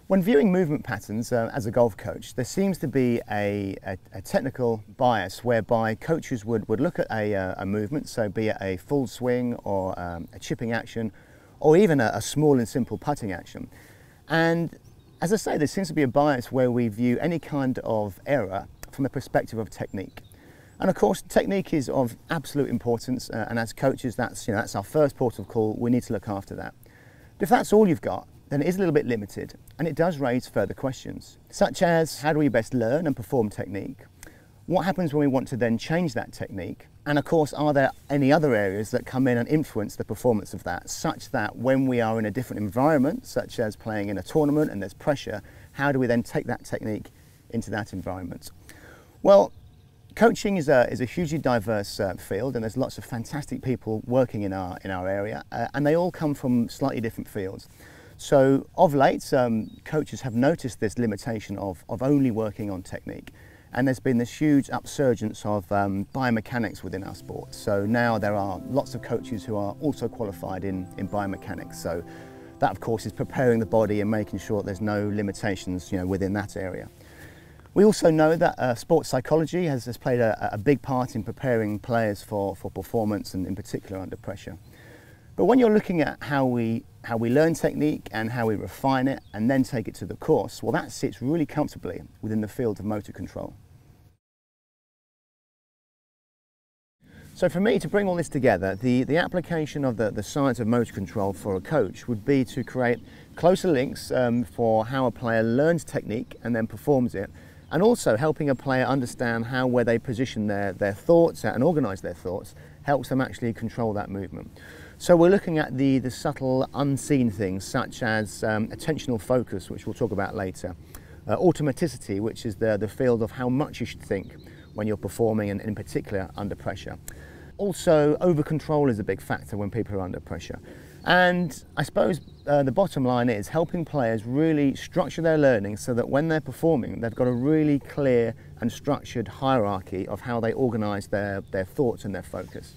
When viewing movement patterns as a golf coach, there seems to be a technical bias whereby coaches would look at a movement, so be it a full swing or a chipping action, or even a small and simple putting action. And as I say, there seems to be a bias where we view any kind of error from the perspective of technique. And of course, technique is of absolute importance, and as coaches, that's our first port of call. We need to look after that. But if that's all you've got, then it is a little bit limited, and it does raise further questions, such as how do we best learn and perform technique? What happens when we want to then change that technique? And of course, are there any other areas that come in and influence the performance of that, such that when we are in a different environment, such as playing in a tournament and there's pressure, how do we then take that technique into that environment? Well, coaching is a hugely diverse field, and there's lots of fantastic people working in our area, and they all come from slightly different fields. So of late, coaches have noticed this limitation of only working on technique, and there's been this huge upsurgence of biomechanics within our sport. So now there are lots of coaches who are also qualified in biomechanics. So that of course is preparing the body and making sure that there's no limitations within that area. We also know that sports psychology has played a big part in preparing players for performance, and in particular under pressure. But when you're looking at how we learn technique and how we refine it and then take it to the course, well, that sits really comfortably within the field of motor control. So for me, to bring all this together, the application of the science of motor control for a coach would be to create closer links for how a player learns technique and then performs it, and also helping a player understand how where they position their thoughts and organise their thoughts helps them actually control that movement. So we're looking at the subtle unseen things, such as attentional focus, which we'll talk about later, automaticity, which is the field of how much you should think when you're performing, and in particular under pressure. Also, over control is a big factor when people are under pressure. And I suppose the bottom line is helping players really structure their learning so that when they're performing, they've got a really clear and structured hierarchy of how they organise their thoughts and their focus.